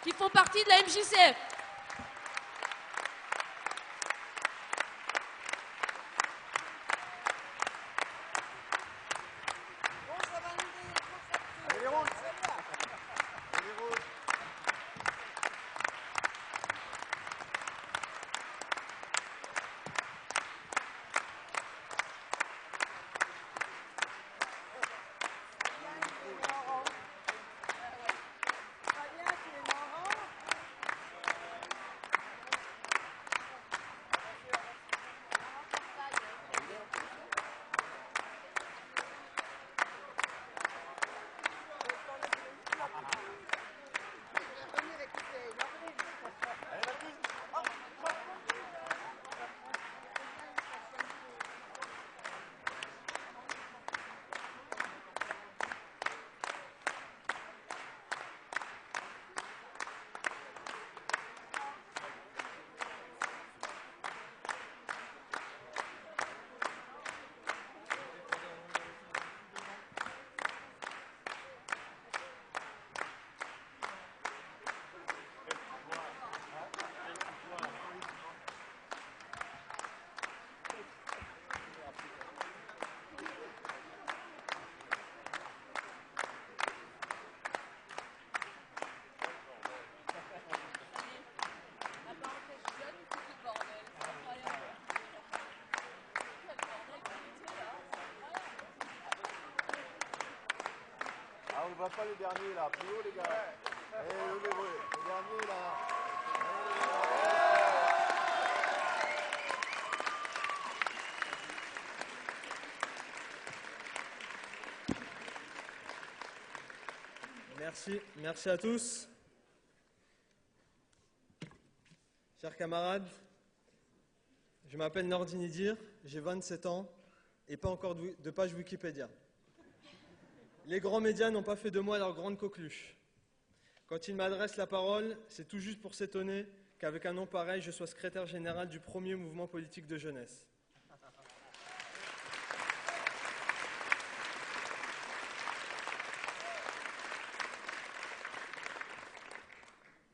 qui font partie de la MJCF. Ah, on ne voit pas les derniers là, plus haut les gars. Levez-vous, les derniers là. Merci à tous. Chers camarades, je m'appelle Nordine Idir, j'ai 27 ans et pas encore de page Wikipédia. Les grands médias n'ont pas fait de moi leur grande coqueluche. Quand ils m'adressent la parole, c'est tout juste pour s'étonner qu'avec un nom pareil, je sois secrétaire général du premier mouvement politique de jeunesse.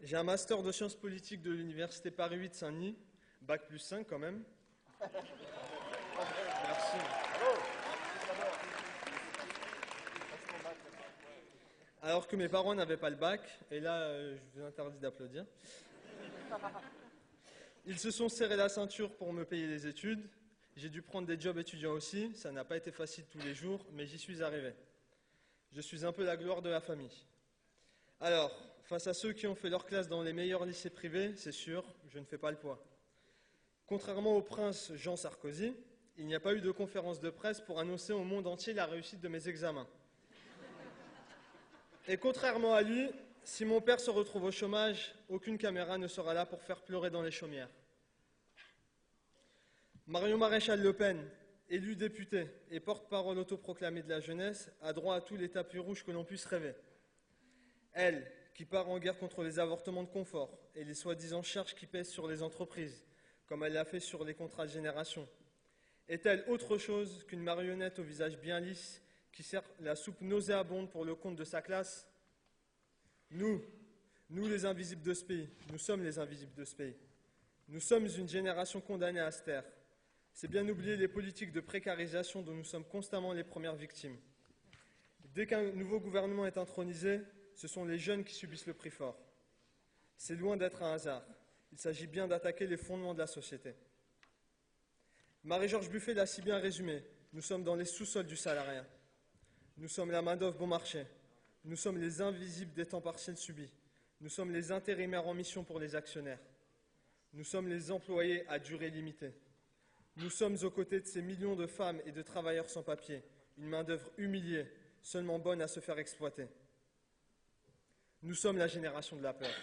J'ai un master de sciences politiques de l'université Paris 8 Saint-Denis, bac plus 5 quand même. Merci. Alors que mes parents n'avaient pas le bac, et là, je vous interdis d'applaudir. Ils se sont serrés la ceinture pour me payer les études. J'ai dû prendre des jobs étudiants aussi, ça n'a pas été facile tous les jours, mais j'y suis arrivé. Je suis un peu la gloire de la famille. Alors, face à ceux qui ont fait leur classe dans les meilleurs lycées privés, c'est sûr, je ne fais pas le poids. Contrairement au prince Jean Sarkozy, il n'y a pas eu de conférence de presse pour annoncer au monde entier la réussite de mes examens. Et contrairement à lui, si mon père se retrouve au chômage, aucune caméra ne sera là pour faire pleurer dans les chaumières. Marion Maréchal Le Pen, élue députée et porte-parole autoproclamée de la jeunesse, a droit à tous les tapis rouges que l'on puisse rêver. Elle, qui part en guerre contre les avortements de confort et les soi-disant charges qui pèsent sur les entreprises, comme elle l'a fait sur les contrats de génération, est-elle autre chose qu'une marionnette au visage bien lisse qui sert la soupe nauséabonde pour le compte de sa classe? Nous les invisibles de ce pays, nous sommes les invisibles de ce pays. Nous sommes une génération condamnée à se taire. C'est bien oublier les politiques de précarisation dont nous sommes constamment les premières victimes. Dès qu'un nouveau gouvernement est intronisé, ce sont les jeunes qui subissent le prix fort. C'est loin d'être un hasard. Il s'agit bien d'attaquer les fondements de la société. Marie-Georges Buffet l'a si bien résumé. Nous sommes dans les sous-sols du salariat. Nous sommes la main-d'œuvre bon marché. Nous sommes les invisibles des temps partiels subis. Nous sommes les intérimaires en mission pour les actionnaires. Nous sommes les employés à durée limitée. Nous sommes aux côtés de ces millions de femmes et de travailleurs sans papier, une main-d'œuvre humiliée, seulement bonne à se faire exploiter. Nous sommes la génération de la peur.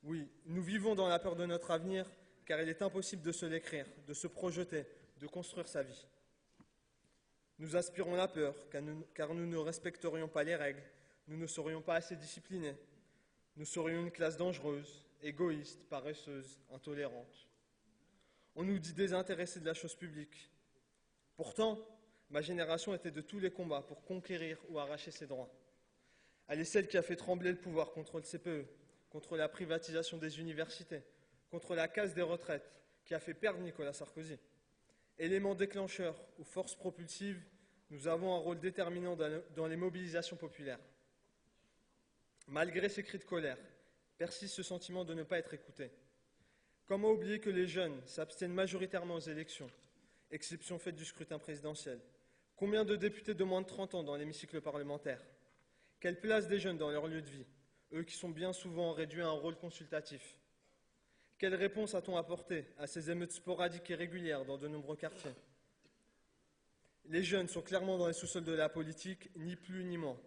Oui, nous vivons dans la peur de notre avenir, car il est impossible de se l'écrire, de se projeter, de construire sa vie. Nous aspirons la peur, car nous ne respecterions pas les règles, nous ne serions pas assez disciplinés. Nous serions une classe dangereuse, égoïste, paresseuse, intolérante. On nous dit désintéressés de la chose publique. Pourtant, ma génération était de tous les combats pour conquérir ou arracher ses droits. Elle est celle qui a fait trembler le pouvoir contre le CPE, contre la privatisation des universités, contre la casse des retraites qui a fait perdre Nicolas Sarkozy. Élément déclencheur ou force propulsive, nous avons un rôle déterminant dans les mobilisations populaires. Malgré ces cris de colère, persiste ce sentiment de ne pas être écouté. Comment oublier que les jeunes s'abstiennent majoritairement aux élections, exception faite du scrutin présidentiel? Combien de députés de moins de 30 ans dans l'hémicycle parlementaire? Quelle place des jeunes dans leur lieu de vie, eux qui sont bien souvent réduits à un rôle consultatif? Quelle réponse a-t-on apporté à ces émeutes sporadiques et régulières dans de nombreux quartiers? Les jeunes sont clairement dans les sous-sols de la politique, ni plus ni moins.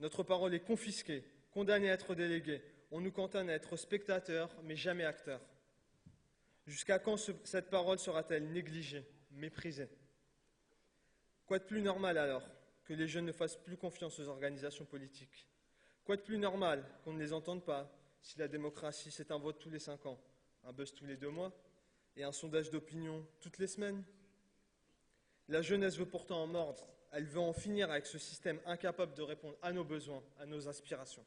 Notre parole est confisquée, condamnée à être déléguée. On nous cantonne à être spectateurs, mais jamais acteurs. Jusqu'à quand cette parole sera-t-elle négligée, méprisée? Quoi de plus normal alors que les jeunes ne fassent plus confiance aux organisations politiques? Quoi de plus normal qu'on ne les entende pas si la démocratie c'est un vote tous les 5 ans, un buzz tous les 2 mois et un sondage d'opinion toutes les semaines? La jeunesse veut pourtant en mordre, elle veut en finir avec ce système incapable de répondre à nos besoins, à nos aspirations.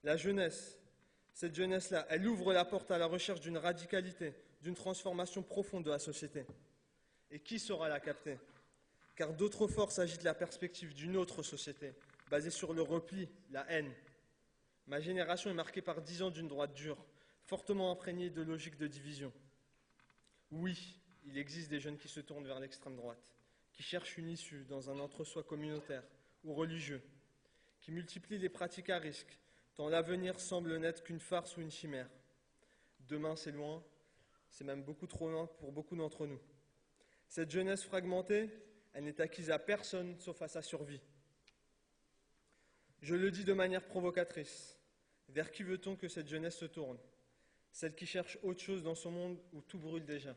La jeunesse, cette jeunesse-là, elle ouvre la porte à la recherche d'une radicalité, d'une transformation profonde de la société. Et qui saura la capter? Car d'autres forces agitent la perspective d'une autre société, basée sur le repli, la haine. Ma génération est marquée par 10 ans d'une droite dure, fortement imprégnée de logiques de division. Oui, il existe des jeunes qui se tournent vers l'extrême droite, qui cherchent une issue dans un entre-soi communautaire ou religieux, qui multiplient les pratiques à risque, tant l'avenir semble n'être qu'une farce ou une chimère. Demain, c'est loin, c'est même beaucoup trop loin pour beaucoup d'entre nous. Cette jeunesse fragmentée, elle n'est acquise à personne sauf à sa survie. Je le dis de manière provocatrice. Vers qui veut-on que cette jeunesse se tourne? Celle qui cherche autre chose dans son monde où tout brûle déjà.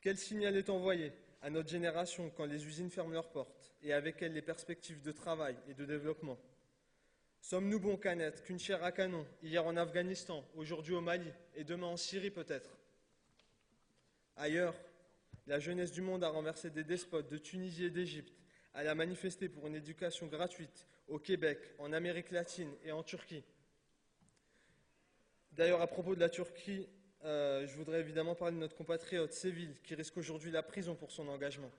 Quel signal est envoyé à notre génération quand les usines ferment leurs portes et avec elles les perspectives de travail et de développement? Sommes-nous bons qu'à n'être qu'une chair à canon, hier en Afghanistan, aujourd'hui au Mali et demain en Syrie peut-être? Ailleurs, la jeunesse du monde a renversé des despotes de Tunisie et d'Égypte. Elle a manifesté pour une éducation gratuite au Québec, en Amérique latine et en Turquie. D'ailleurs, à propos de la Turquie, je voudrais évidemment parler de notre compatriote Sevil, qui risque aujourd'hui la prison pour son engagement.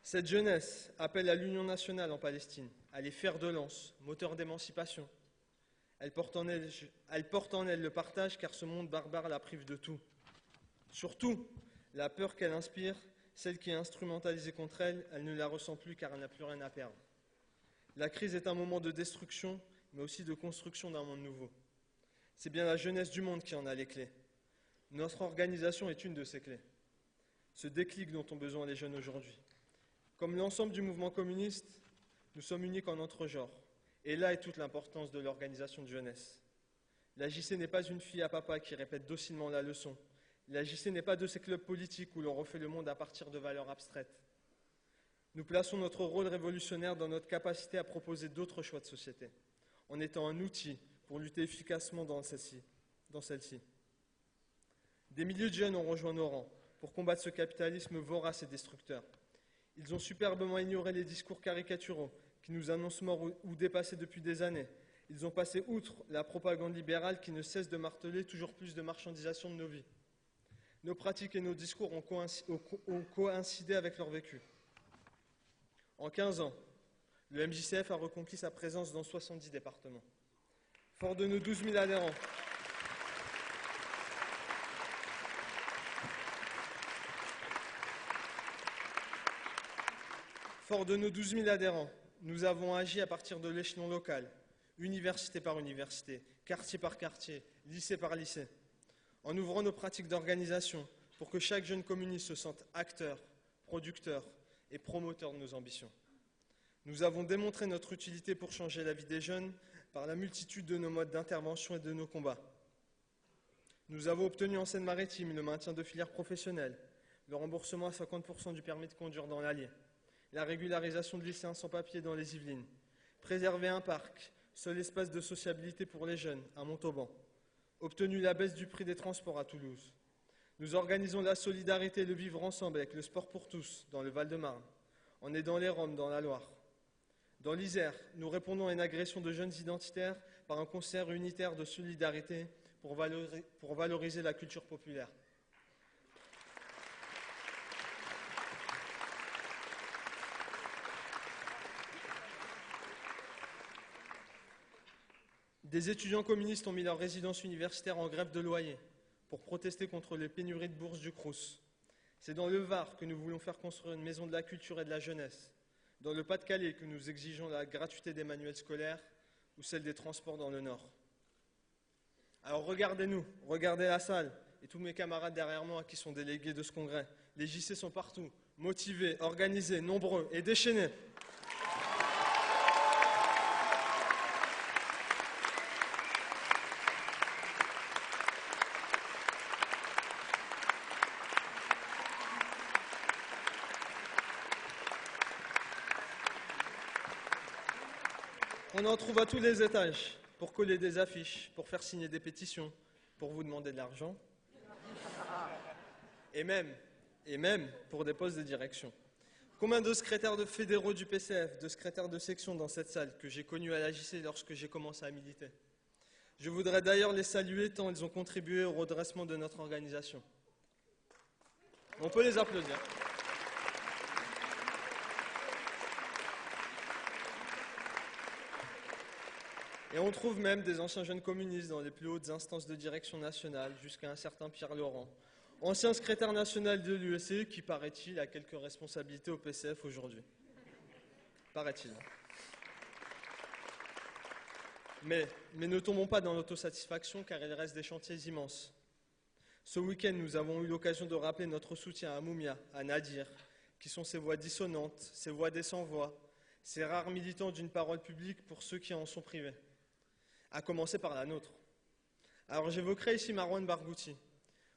Cette jeunesse appelle à l'union nationale en Palestine, à les fers de lance, moteur d'émancipation. Elle porte en elle le partage car ce monde barbare la prive de tout. Surtout, la peur qu'elle inspire, celle qui est instrumentalisée contre elle, elle ne la ressent plus car elle n'a plus rien à perdre. La crise est un moment de destruction, mais aussi de construction d'un monde nouveau. C'est bien la jeunesse du monde qui en a les clés. Notre organisation est une de ces clés. Ce déclic dont ont besoin les jeunes aujourd'hui. Comme l'ensemble du mouvement communiste, nous sommes uniques en notre genre. Et là est toute l'importance de l'organisation de jeunesse. La JC n'est pas une fille à papa qui répète docilement la leçon. La JC n'est pas de ces clubs politiques où l'on refait le monde à partir de valeurs abstraites. Nous plaçons notre rôle révolutionnaire dans notre capacité à proposer d'autres choix de société, en étant un outil pour lutter efficacement dans celle-ci. Des milliers de jeunes ont rejoint nos rangs pour combattre ce capitalisme vorace et destructeur. Ils ont superbement ignoré les discours caricaturaux qui nous annoncent morts ou dépassés depuis des années. Ils ont passé outre la propagande libérale qui ne cesse de marteler toujours plus de marchandisation de nos vies. Nos pratiques et nos discours ont coïncidé avec leur vécu. En 15 ans, le MJCF a reconquis sa présence dans 70 départements. Fort de nos 12 000 adhérents, nous avons agi à partir de l'échelon local, université par université, quartier par quartier, lycée par lycée, en ouvrant nos pratiques d'organisation pour que chaque jeune communiste se sente acteur, producteur et promoteur de nos ambitions. Nous avons démontré notre utilité pour changer la vie des jeunes par la multitude de nos modes d'intervention et de nos combats. Nous avons obtenu en Seine-Maritime le maintien de filières professionnelles, le remboursement à 50% du permis de conduire dans l'Allier, la régularisation de lycéens sans papier dans les Yvelines, préserver un parc, seul espace de sociabilité pour les jeunes, à Montauban, obtenu la baisse du prix des transports à Toulouse. Nous organisons la solidarité et le vivre ensemble avec le sport pour tous dans le Val-de-Marne, en aidant les Roms dans la Loire. Dans l'Isère, nous répondons à une agression de jeunes identitaires par un concert unitaire de solidarité pour valoriser la culture populaire. Des étudiants communistes ont mis leur résidence universitaire en grève de loyer pour protester contre les pénuries de bourses du Crous. C'est dans le Var que nous voulons faire construire une maison de la culture et de la jeunesse. Dans le Pas-de-Calais que nous exigeons la gratuité des manuels scolaires ou celle des transports dans le Nord. Alors regardez-nous, regardez la salle et tous mes camarades derrière moi qui sont délégués de ce congrès. Les JC sont partout, motivés, organisés, nombreux et déchaînés. On en trouve à tous les étages, pour coller des affiches, pour faire signer des pétitions, pour vous demander de l'argent, et même pour des postes de direction. Combien de secrétaires de fédéraux du PCF, de secrétaires de section dans cette salle que j'ai connus à la JC lorsque j'ai commencé à militer? Je voudrais d'ailleurs les saluer tant ils ont contribué au redressement de notre organisation. On peut les applaudir. Et on trouve même des anciens jeunes communistes dans les plus hautes instances de direction nationale, jusqu'à un certain Pierre Laurent, ancien secrétaire national de l'UEC qui, paraît-il, a quelques responsabilités au PCF aujourd'hui. Paraît-il. Mais ne tombons pas dans l'autosatisfaction car il reste des chantiers immenses. Ce week-end, nous avons eu l'occasion de rappeler notre soutien à Moumia, à Nadir, qui sont ces voix dissonantes, ces voix des sans-voix, ces rares militants d'une parole publique pour ceux qui en sont privés. À commencer par la nôtre. Alors j'évoquerai ici Marwan Barghouti,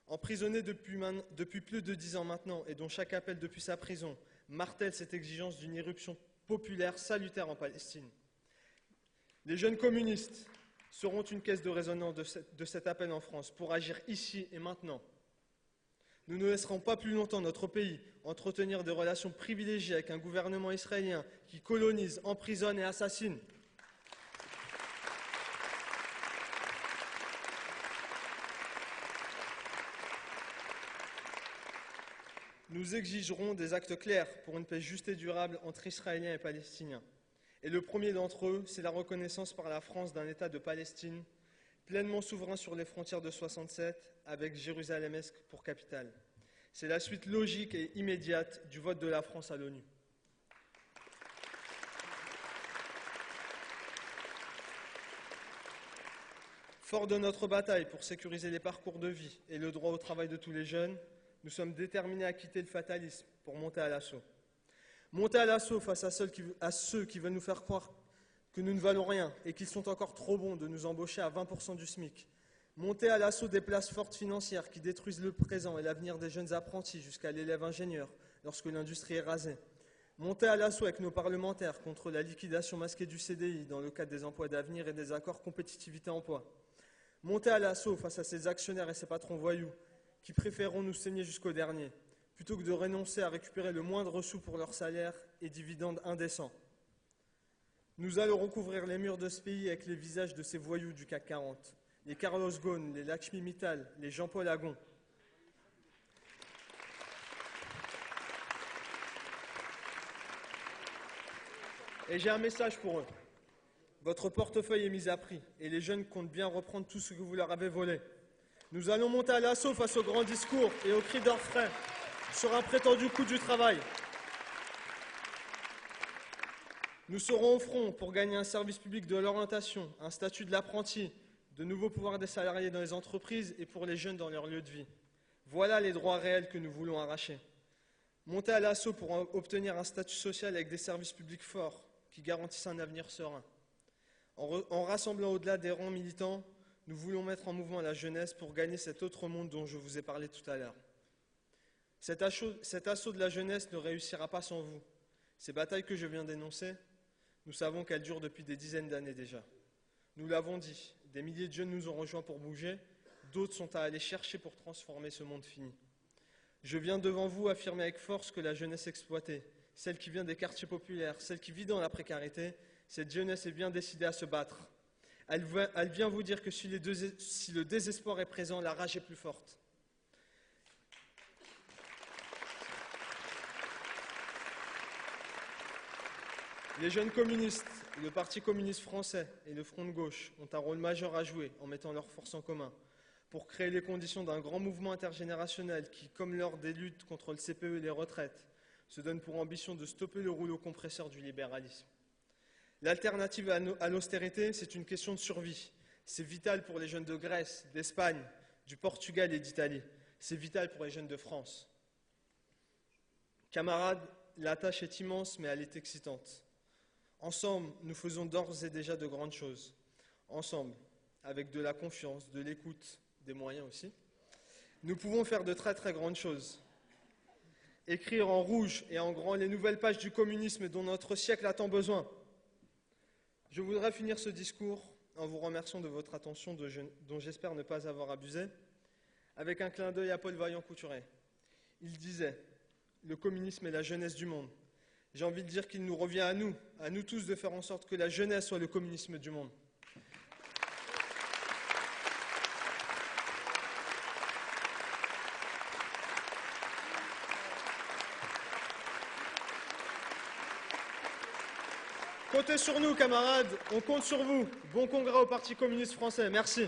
emprisonné depuis plus de 10 ans maintenant et dont chaque appel depuis sa prison martèle cette exigence d'une éruption populaire salutaire en Palestine. Les jeunes communistes seront une caisse de résonance de cet appel en France pour agir ici et maintenant. Nous ne laisserons pas plus longtemps notre pays entretenir des relations privilégiées avec un gouvernement israélien qui colonise, emprisonne et assassine. Nous exigerons des actes clairs pour une paix juste et durable entre Israéliens et Palestiniens. Et le premier d'entre eux, c'est la reconnaissance par la France d'un État de Palestine, pleinement souverain sur les frontières de 67, avec Jérusalem-Est pour capitale. C'est la suite logique et immédiate du vote de la France à l'ONU. Fort de notre bataille pour sécuriser les parcours de vie et le droit au travail de tous les jeunes, nous sommes déterminés à quitter le fatalisme pour monter à l'assaut. Monter à l'assaut face à ceux qui veulent nous faire croire que nous ne valons rien et qu'ils sont encore trop bons de nous embaucher à 20% du SMIC. Monter à l'assaut des places fortes financières qui détruisent le présent et l'avenir des jeunes apprentis jusqu'à l'élève ingénieur lorsque l'industrie est rasée. Monter à l'assaut avec nos parlementaires contre la liquidation masquée du CDI dans le cadre des emplois d'avenir et des accords compétitivité-emploi. Monter à l'assaut face à ces actionnaires et ces patrons voyous qui préféreront nous saigner jusqu'au dernier, plutôt que de renoncer à récupérer le moindre sou pour leur salaire et dividendes indécents. Nous allons recouvrir les murs de ce pays avec les visages de ces voyous du CAC 40, les Carlos Ghosn, les Lakshmi Mittal, les Jean-Paul Agon. Et j'ai un message pour eux. Votre portefeuille est mis à prix et les jeunes comptent bien reprendre tout ce que vous leur avez volé. Nous allons monter à l'assaut face aux grands discours et aux cris d'orfraie sur un prétendu coût du travail. Nous serons au front pour gagner un service public de l'orientation, un statut de l'apprenti, de nouveaux pouvoirs des salariés dans les entreprises et pour les jeunes dans leur lieu de vie. Voilà les droits réels que nous voulons arracher. Monter à l'assaut pour obtenir un statut social avec des services publics forts qui garantissent un avenir serein. En rassemblant au-delà des rangs militants, nous voulons mettre en mouvement la jeunesse pour gagner cet autre monde dont je vous ai parlé tout à l'heure. Cet assaut de la jeunesse ne réussira pas sans vous. Ces batailles que je viens d'énoncer, nous savons qu'elles durent depuis des dizaines d'années déjà. Nous l'avons dit, des milliers de jeunes nous ont rejoints pour bouger, d'autres sont à aller chercher pour transformer ce monde fini. Je viens devant vous affirmer avec force que la jeunesse exploitée, celle qui vient des quartiers populaires, celle qui vit dans la précarité, cette jeunesse est bien décidée à se battre. Elle vient vous dire que si le désespoir est présent, la rage est plus forte. Les jeunes communistes, le Parti communiste français et le Front de gauche ont un rôle majeur à jouer en mettant leurs forces en commun pour créer les conditions d'un grand mouvement intergénérationnel qui, comme lors des luttes contre le CPE et les retraites, se donne pour ambition de stopper le rouleau compresseur du libéralisme. L'alternative à l'austérité, c'est une question de survie. C'est vital pour les jeunes de Grèce, d'Espagne, du Portugal et d'Italie. C'est vital pour les jeunes de France. Camarades, la tâche est immense, mais elle est excitante. Ensemble, nous faisons d'ores et déjà de grandes choses. Ensemble, avec de la confiance, de l'écoute, des moyens aussi, nous pouvons faire de très très grandes choses. Écrire en rouge et en grand les nouvelles pages du communisme dont notre siècle a tant besoin. Je voudrais finir ce discours en vous remerciant de votre attention dont j'espère ne pas avoir abusé, avec un clin d'œil à Paul Vaillant-Couturé. Il disait « Le communisme est la jeunesse du monde ». J'ai envie de dire qu'il nous revient à nous tous, de faire en sorte que la jeunesse soit le communisme du monde. Comptez sur nous, camarades, on compte sur vous. Bon congrès au Parti communiste français. Merci.